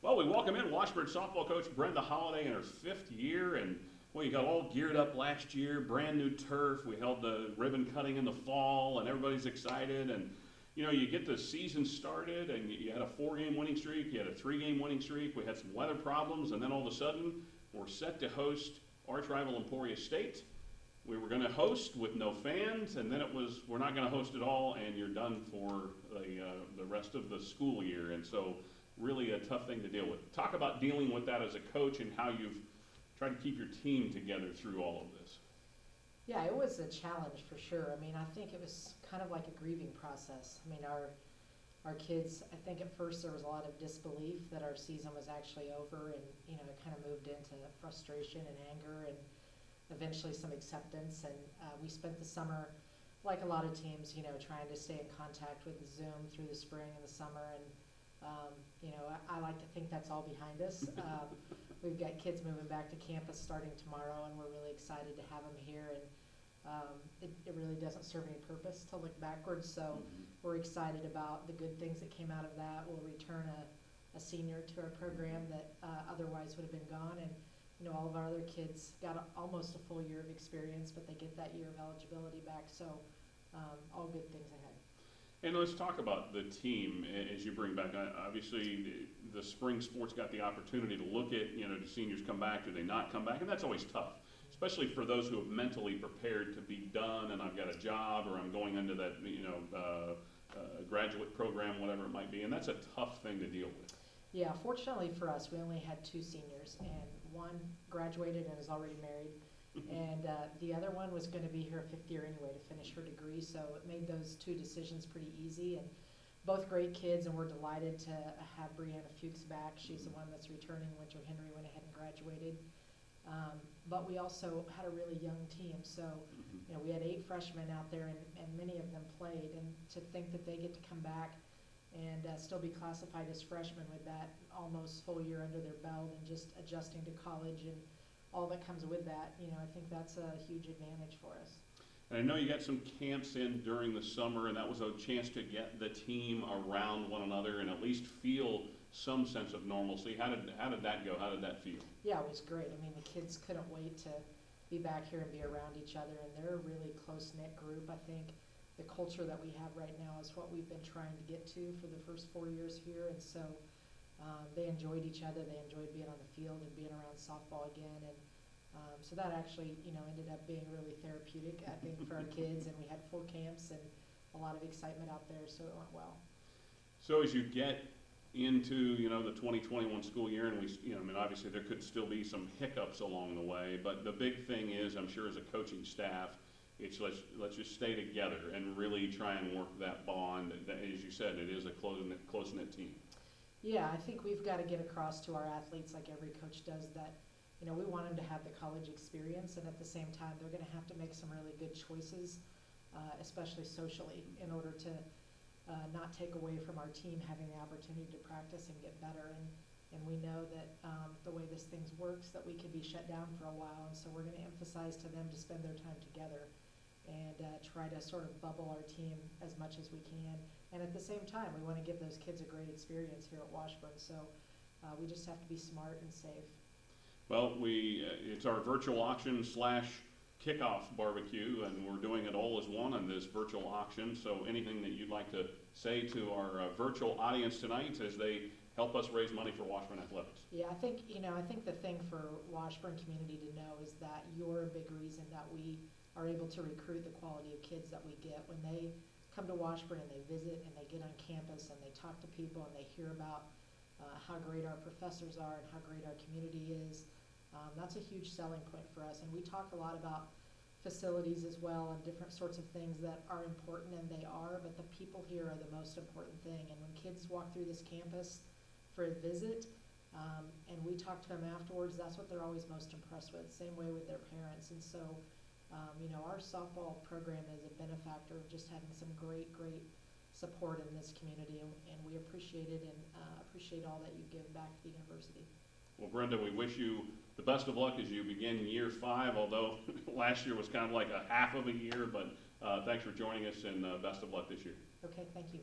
Well, we welcome in Washburn softball coach Brenda Holaday in her fifth year, and well, you got all geared up last year, brand new turf. We held the ribbon cutting in the fall, and everybody's excited. And you get the season started, and you had a four-game winning streak, you had a three-game winning streak. We had some weather problems, and then all of a sudden, we're set to host arch rival Emporia State. We were going to host with no fans, and then it was we're not going to host at all, and you're done for the rest of the school year. And so really a tough thing to deal with. Talk about dealing with that as a coach and how you've tried to keep your team together through all of this. Yeah, it was a challenge for sure. I mean, I think it was kind of like a grieving process. I mean, our kids, I think at first there was a lot of disbelief that our season was actually over, and it kind of moved into frustration and anger, and eventually some acceptance. And we spent the summer, like a lot of teams, trying to stay in contact with Zoom through the spring and the summer. And I like to think that's all behind us. We've got kids moving back to campus starting tomorrow, and we're really excited to have them here. And it really doesn't serve any purpose to look backwards. So we're excited about the good things that came out of that. We'll return a senior to our program that otherwise would have been gone. And all of our other kids got almost a full year of experience, but they get that year of eligibility back. So all good things ahead. And let's talk about the team as you bring back. Obviously, the spring sports got the opportunity to look at, do seniors come back, do they not come back? And that's always tough, especially for those who have mentally prepared to be done and I've got a job or I'm going into that, graduate program, whatever it might be. And that's a tough thing to deal with. Yeah, fortunately for us, we only had two seniors, and one graduated and is already married. And the other one was going to be here fifth year anyway to finish her degree, so it made those two decisions pretty easy. And both great kids, and we're delighted to have Brianna Fuchs back. She's the one that's returning. Winter Henry went ahead and graduated. But we also had a really young team, so we had 8 freshmen out there, and many of them played. And to think that they get to come back and still be classified as freshmen with that almost full year under their belt and just adjusting to college and all that comes with that, I think that's a huge advantage for us. And I know you got some camps in during the summer, and that was a chance to get the team around one another and at least feel some sense of normalcy. How did that go? How did that feel? Yeah, it was great. I mean, the kids couldn't wait to be back here and be around each other, and they're a really close-knit group. I think the culture that we have right now is what we've been trying to get to for the first 4 years here, and so they enjoyed each other. They enjoyed being on the field and being around softball again, and so that actually, ended up being really therapeutic, I think, for our kids. And we had full camps and a lot of excitement out there, so it went well. So as you get into the 2021 school year, and obviously there could still be some hiccups along the way, but the big thing is, I'm sure as a coaching staff, it's let's just stay together and really try and work that bond. That, as you said, it is a close-knit team. Yeah, I think we've got to get across to our athletes, like every coach does, that we want them to have the college experience, and at the same time they're going to have to make some really good choices, especially socially, in order to not take away from our team having the opportunity to practice and get better. And we know that the way this thing works, that we could be shut down for a while, and so we're going to emphasize to them to spend their time together and try to sort of bubble our team as much as we can. And at the same time, we want to give those kids a great experience here at Washburn, so we just have to be smart and safe. Well, it's our virtual auction / kickoff barbecue, and we're doing it all as one on this virtual auction. So anything that you'd like to say to our virtual audience tonight as they help us raise money for Washburn Athletics? Yeah, I think the thing for Washburn community to know is that you're a big reason that we are able to recruit the quality of kids that we get. When they come to Washburn and they visit and they get on campus and they talk to people and they hear about how great our professors are and how great our community is, that's a huge selling point for us. And we talk a lot about facilities as well and different sorts of things that are important, and they are, but the people here are the most important thing. And when kids walk through this campus for a visit, and we talk to them afterwards, that's what they're always most impressed with. Same way with their parents. And so, our softball program is a benefactor of just having some great support in this community, and we appreciate it and appreciate all that you give back to the university. Well, Brenda, we wish you the best of luck as you begin year 5, although last year was kind of like a half of a year, but thanks for joining us, and best of luck this year. Okay, thank you.